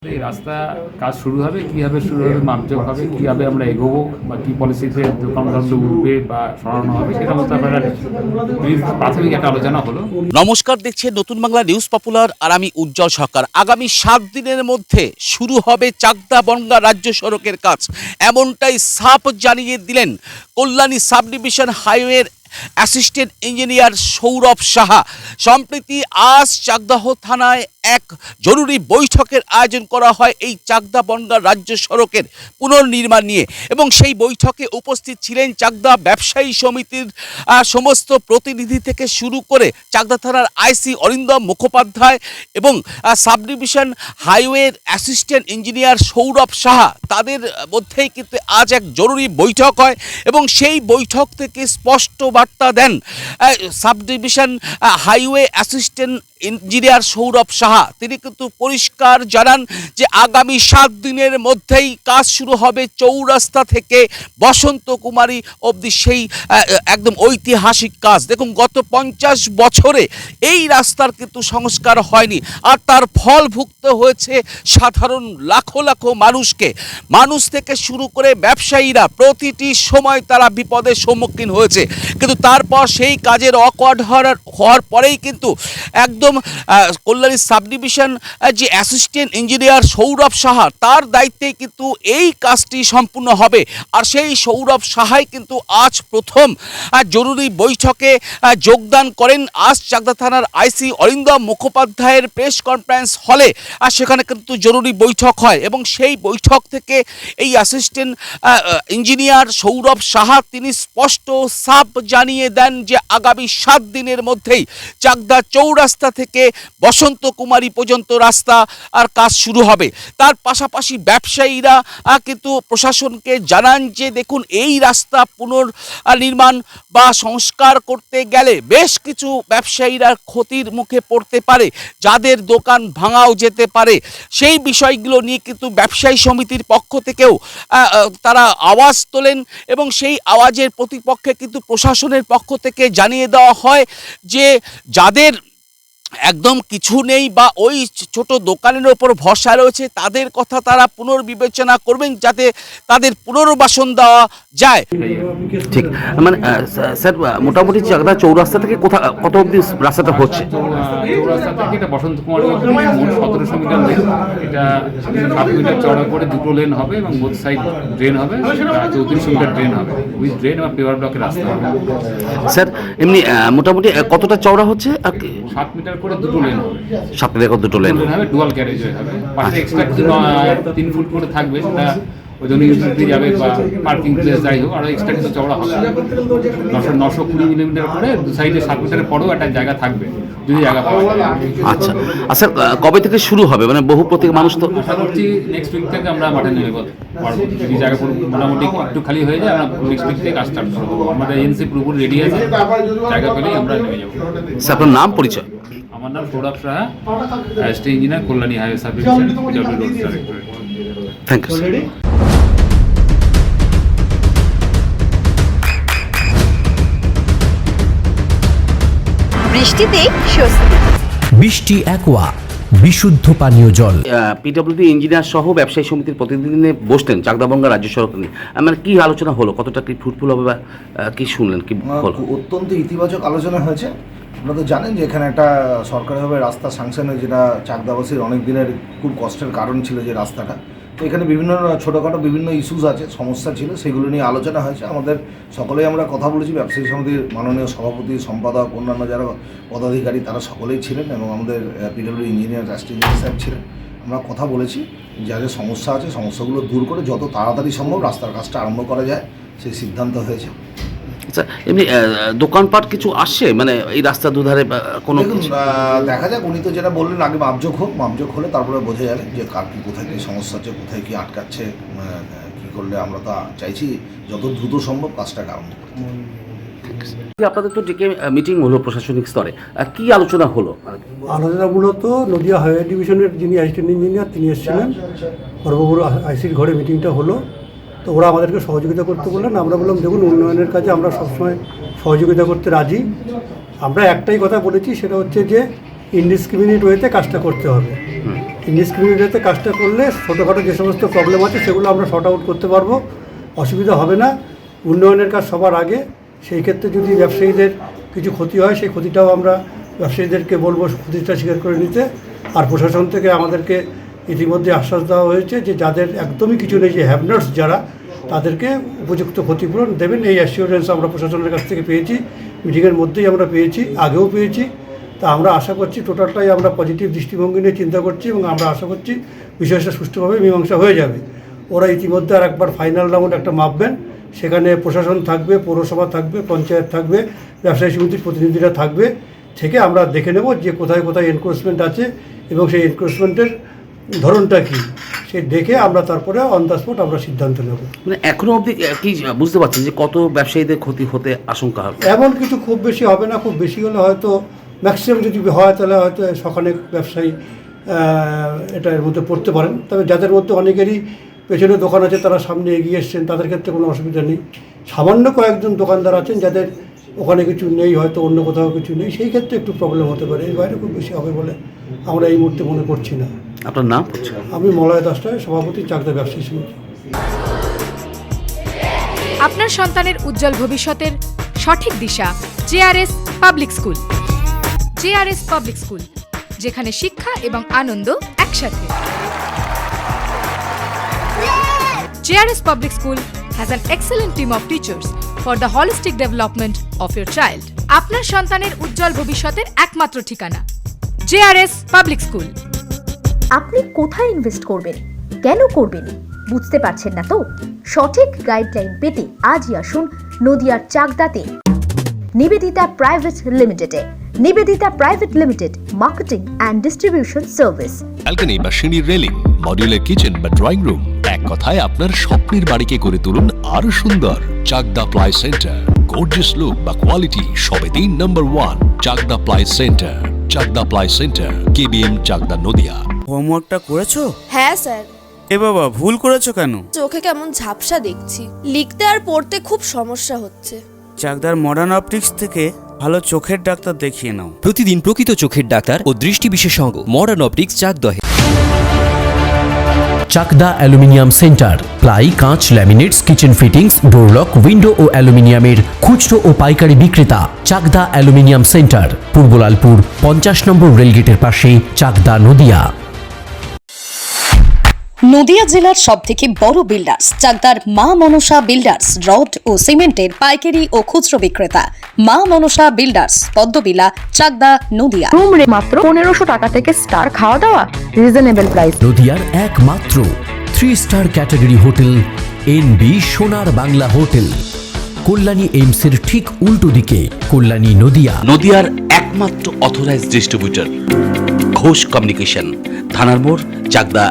এই রাস্তা কাজ শুরু হবে, কিভাবে শুরু হবে, মাপজোক হবে, কিভাবে আমরা এগোবো বা কি পলিসিতে দোকানগুলো উঠবে বা সরানো হবে, সেটা মতো আপনারা প্রাথমিক একটা আলোচনা হলো। নমস্কার, দেখছেন নতুন বাংলা নিউজ পপুলার, আর আমি উজ্জ্বল সরকার। আগামী 7 দিনের মধ্যে শুরু হবে চাকদা বনগাঁ রাজ্য সড়কের কাজ, এমনটাই সাফ জানিয়ে দিলেন কল্যাণী সাব ডিভিশন হাইওয়ের অ্যাসিস্ট্যান্ট ইঞ্জিনিয়ার সৌরভ সাহা। সম্প্রতি আজ চাকদাহ থানায় এক জরুরি বৈঠকের আয়োজন করা হয় এই চাকদা বনগাঁ রাজ্য সড়কের পুনর্নির্মাণ নিয়ে, এবং সেই বৈঠকে উপস্থিত ছিলেন চাকদা ব্যবসায়ী সমিতির সমস্ত প্রতিনিধি থেকে শুরু করে চাকদা থানার আইসি অরিন্দম মুখোপাধ্যায় এবং সাব ডিভিশন হাইওয়ের অ্যাসিস্ট্যান্ট ইঞ্জিনিয়ার সৌরভ সাহা। তাদের মধ্যেই কিন্তু আজ এক জরুরি বৈঠক হয় এবং সেই বৈঠক থেকে স্পষ্ট বার্তা দেন sub division highway assistant engineer Sourav Saha. তিনি কিন্তু পরিষ্কার জানান যে আগামী 7 দিনের মধ্যেই কাজ শুরু হবে চৌরাস্তা থেকে বসন্ত কুমারী অবধি, সেই একদম ঐতিহাসিক কাজ। দেখুন, গত 50 বছরে এই রাস্তার কিন্তু সংস্কার হয়নি, আর তার ফল ভুগতে হয়েছে সাধারণ লাখো লাখো মানুষকে। মানুষ থেকে শুরু করে ব্যবসায়ীরা প্রতিটি সময় তারা বিপদের সম্মুখীন হয়েছে, কিন্তু তারপর সেই কাজের অকওয়ার্ড হওয়ার পরেই কিন্তু একদম কল্যাণী সাব ডিভিশন যে অ্যাসিস্ট্যান্ট ইঞ্জিনিয়ার সৌরভ সাহা, তার দায়িত্বেই কিন্তু এই কাজটি সম্পূর্ণ হবে। আর সেই সৌরভ সাহাই কিন্তু আজ প্রথম জরুরি বৈঠকে যোগদান করেন। আজ চাকদা থানার আইসি অরিন্দম মুখোপাধ্যায়ের প্রেস কনফারেন্স হলে আর সেখানে কিন্তু জরুরি বৈঠক হয়, এবং সেই বৈঠক থেকে এই অ্যাসিস্ট্যান্ট ইঞ্জিনিয়ার সৌরভ সাহা তিনি স্পষ্ট সাফ জানিয়ে দেন যে আগামী 7 দিনের মধ্যেই চাকদা চৌরাস্তা থেকে বসন্ত কুমারী পর্যন্ত রাস্তা আর কাজ শুরু হবে। তার পাশাপাশি ব্যবসায়ীরা কিন্তু প্রশাসনকে জানান যে দেখুন, এই রাস্তা পুনর্নির্মাণ বা সংস্কার করতে গেলে বেশ কিছু ব্যবসায়ীরা ক্ষতির মুখে পড়তে পারে, যাদের দোকান ভাঙাও যেতে পারে। সেই বিষয়গুলো নিয়ে কিন্তু ব্যবসায়ী সমিতির পক্ষ থেকেও তারা আওয়াজ তোলেন, এবং সেই আওয়াজের প্রতিপক্ষে কিন্তু প্রশাসনের পক্ষ থেকে জানিয়ে দেওয়া হয় যে যাদের একদম কিছু নেই বা ওই ছোট দোকানের ওপর ভরসা রয়েছে, তাদের কথা তারা পুনর্বিবেচনা করবেন যাতে তাদের পুনর্বাসন দেওয়া যায়। ঠিক, মানে স্যার মোটামুটি চাকদা চৌরাস্তা থেকে কত অবধি রাস্তাটা হচ্ছে? চৌরাস্তা থেকে এটা বসন্ত কুমারী অবধি মোট 1700 মিটার লেন। এটা 7 মিটার চড়া করে 2টো লেন হবে এবং বোথ সাইড ড্রেন হবে, 3400 মিটার ড্রেন হবে, উইথ ড্রেন এবং পেভার ব্লকের রাস্তা হবে। স্যার এমনি মোটামুটি কতটা চওড়া হচ্ছে? আর 7 মিটার করে 2টো লেন হবে, 7 মিটার করে 2টো লেন হবে, ডুয়াল ক্যারেজ হবে। পাশে এক্সট্রা 3 ফুট করে থাকবে, সেটা ওই জন্য ইউটিলিটি যাবে বা পার্কিং প্লেস যাই হোক, আরও এক্সট্রা কিছু চওড়া হবে। 920 মিলিমিটার করে দু সাইডে 7 মিটারের পরেও একটা জায়গা থাকবে যদি জায়গা পাওয়া যায়। আচ্ছা, আর স্যার কবে থেকে শুরু হবে? মানে বহু প্রত্যেক মানুষ তো আশা করছি নেক্সট উইক থেকে আমরা মাঠে নেমে পারবো। যদি জায়গা মোটামুটি একটু খালি হয়ে যায়, আমরা নেক্সট উইক থেকে কাজ স্টার্ট করবো। আমাদের এজেন্সি পুরোপুরি রেডি আছে, জায়গা পেলেই আমরা নেমে যাবো। স্যার আপনার নাম পরিচয়? আমার নাম Sourav Saha, assistant engineer, Kalyani highway sub division, PW road directorate. Thank you sir. বৃষ্টিতেই স্বস্তি। বৃষ্টি অ্যাকোয়া বিশুদ্ধ পানীয় জল। পিডব্লিউডি ইঞ্জিনিয়ার সহ ব্যবসায়ী সমিতির প্রতিনিধি নিয়ে বসলেন চাকদা বনগাঁ রাজ্য সড়ক নিয়ে, মানে কি আলোচনা হলো, কতটা কি ফ্রুটফুল হবে বা কি শুনলেন, কি হলো? অত্যন্ত ইতিবাচক আলোচনা হয়েছে। আপনারা তো জানেন যে এখানে একটা সরকারিভাবে রাস্তা স্যাংশন হয়েছে, যেটা চাকদাবাসীর অনেক দিনের খুব কষ্টের কারণ ছিল যে রাস্তাটা। তো এখানে বিভিন্ন ছোটোখাটো বিভিন্ন ইস্যুস আছে, সমস্যা ছিল, সেগুলো নিয়ে আলোচনা হয়েছে। আমাদের সকলেই আমরা কথা বলেছি, ব্যবসায়ী সমিতির মাননীয় সভাপতি, সম্পাদক, অন্যান্য যারা পদাধিকারী তারা সকলেই ছিলেন, এবং আমাদের পিডব্লিউ ইঞ্জিনিয়ার অ্যাসিস্ট্যান্ট ইঞ্জিনিয়ার সাহেব ছিলেন। আমরা কথা বলেছি, যাদের সমস্যা আছে সমস্যাগুলো দূর করে যত তাড়াতাড়ি সম্ভব রাস্তার কাজটা আরম্ভ করা যায়, সেই সিদ্ধান্ত হয়েছে। আচ্ছা, এমনি দোকানপাট কিছু আসছে মানে এই রাস্তার দুধারে কোনো কিছু? দেখা যাক, উনি তো যেটা বললেন আগে মাপজোক হোক, মাপজোক হলে তারপরে বোঝা যাবে যে কার কী কোথায় কী সমস্যা হচ্ছে, কোথায় কী আটকাচ্ছে, কী করলে। আমরা তো চাইছি যত দ্রুত সম্ভব কাজটাকে আরম্ভ করতে। আপনাদের তো ডেকে মিটিং হলো প্রশাসনিক স্তরে, কি আলোচনা হলো? আলোচনা মূলত নদিয়া হাইওয়ে ডিভিশনের যিনি অ্যাসিস্ট্যান্ট ইঞ্জিনিয়ার তিনি এসেছিলেন, পরবর্তী আইসির ঘরে মিটিংটা হলো। তো ওরা আমাদেরকে সহযোগিতা করতে বললেন। আমরা বললাম দেখুন, উন্নয়নের কাজে আমরা সবসময় সহযোগিতা করতে রাজি। আমরা একটাই কথা বলেছি, সেটা হচ্ছে যে ইনডিসক্রিমিনেট ওয়েতে কাজটা করতে হবে। ইন্ডিসক্রিমিনেটে কাজটা করলে ছোটোখাটো যে সমস্ত প্রবলেম আছে সেগুলো আমরা শর্ট আউট করতে পারবো, অসুবিধা হবে না। উন্নয়নের কাজ সবার আগে, সেই ক্ষেত্রে যদি ব্যবসায়ীদের কিছু ক্ষতি হয় সেই ক্ষতিটাও আমরা ব্যবসায়ীদেরকে বলবো ক্ষতিটা স্বীকার করে নিতে। আর প্রশাসন থেকে আমাদেরকে ইতিমধ্যে আশ্বাস দেওয়া হয়েছে যে যাদের একদমই কিছু নেই, যে হ্যাভনার্স যারা, তাদেরকে উপযুক্ত ক্ষতিপূরণ দেবেন। এই অ্যাসিওরেন্স আমরা প্রশাসনের কাছ থেকে পেয়েছি, মিটিংয়ের মধ্যেই আমরা পেয়েছি, আগেও পেয়েছি। তা আমরা আশা করছি টোটালটাই আমরা পজিটিভ দৃষ্টিভঙ্গি নিয়ে চিন্তা করছি এবং আমরা আশা করছি বিষয়টা সুষ্ঠুভাবে মীমাংসা হয়ে যাবে। ওরা ইতিমধ্যে আর একবার ফাইনাল রাউন্ড একটা মাপবেন, সেখানে প্রশাসন থাকবে, পৌরসভা থাকবে, পঞ্চায়েত থাকবে, ব্যবসায়ী সমিতির প্রতিনিধিরা থাকবে, থেকে আমরা দেখে নেব যে কোথায় কোথায় এনক্রোচমেন্ট আছে এবং সেই এনক্রোচমেন্টের ধরনটা কী, সে দেখে আমরা তারপরে অন দ্য স্পট আমরা সিদ্ধান্ত নেব। মানে এখনো অবধি কি বুঝতে পারছেন যে কত ব্যবসায়ীদের ক্ষতি হতে আশঙ্কা হবে? এমন কিছু খুব বেশি হবে না, খুব বেশি হলে হয়তো ম্যাক্সিমাম যদি হয় তাহলে হয়তো সখানেক ব্যবসায়ী এটা এর মধ্যে পড়তে পারেন। তবে যাদের মধ্যে অনেকেরই পেছনে দোকান আছে, তারা সামনে এগিয়ে এসছেন, তাদের ক্ষেত্রে কোনো অসুবিধা নেই। সামান্য কয়েকজন দোকানদার আছেন যাদের ওখানে কিছু নেই, হয়তো অন্য কোথাও কিছু নেই, সেই ক্ষেত্রে একটু প্রবলেম হতে পারে। এর বাইরে খুব বেশি হবে বলে আমরা এই মুহূর্তে মনে করছি না। আপনার নাম? আমি মলয় দাস রায়, সভাপতি, চাকদা ব্যবসায়ী সমিতি। আপনার সন্তানের উজ্জ্বল ভবিষ্যতের সঠিক দিশা JRS public school. JRS public school, যেখানে শিক্ষা এবং আনন্দ একসাথে। JRS public school has an excellent team of teachers for the holistic development of your child. আপনার সন্তানের উজ্জ্বল ভবিষ্যতের একমাত্র ঠিকানা জেআরএস পাবলিক স্কুল। আপনি কোথায় ইনভেস্ট করবেন, কেন করবেন, বুঝতে পারছেন না তো? সঠিক গাইডলাইন পেতে আজই আসুন নদিয়ার চাকদাতে নিবেদিতা প্রাইভেট লিমিটেডে। Nivedita private limited, marketing and distribution service. Balcony বা সিঁড়ির রেলিং, মডিউলার কিচেন বা ড্রয়িং রুম, এক কথায় আপনার স্বপ্নের বাড়িকে করে তুলুন আরো সুন্দর। Chakdah ply centre, gorgeous look বা কোয়ালিটি সবে 3 number 1 Chakdah ply centre. Chakdah ply centre, KBM, Chakdah, Nadia. হোমওয়ার্কটা করেছো? হ্যাঁ স্যার। এ বাবা, ভুল করেছো কেন? চোখে কেমন ঝাপসা দেখছি, লিখতে আর পড়তে খুব সমস্যা হচ্ছে। চাকদার মডার্ন অপটিক্স থেকে ভালো চোখের ডাক্তার দেখিয়ে নাও। প্রতিদিন প্রকৃত চোখের ডাক্তার ও দৃষ্টি বিশেষজ্ঞ মডার্ন অপটিক্স চাকদহে। চাকদা অ্যালুমিনিয়াম সেন্টার, প্লাই, কাঁচ, laminates, kitchen fittings, door lock, window ও অ্যালুমিনিয়ামের খুচরো ও পাইকারি বিক্রেতা। Chakdah aluminium centre, Purbalalpur 50 number রেলগেটের পাশে, চাকদা, নদিয়া। নদিয়া জেলার সবথেকে বড় বিল্ডার্স চাকদার মা মনসা বিল্ডার্স, রড ও সিমেন্টের পাইকারি ও খুচরো বিক্রেতা। মা মনসা বিল্ডার্স, পদ্মবিলা, চাকদা, নদিয়া। রুম রে মাত্র 1500 টাকা থেকে স্টার, খাওয়া দাওয়া রিজনেবল প্রাইস। নদিয়ার একমাত্র 3 স্টার ক্যাটাগরি হোটেল এনবি সোনার বাংলা হোটেল, কল্যাণী এইমসের ঠিক উল্টো দিকে, কল্যাণী, নদিয়া। নদিয়ার একমাত্র অথরাইজড ডিস্ট্রিবিউটর ঘোষ কমিউনিকেশন, থানার মোড়, চাকদা।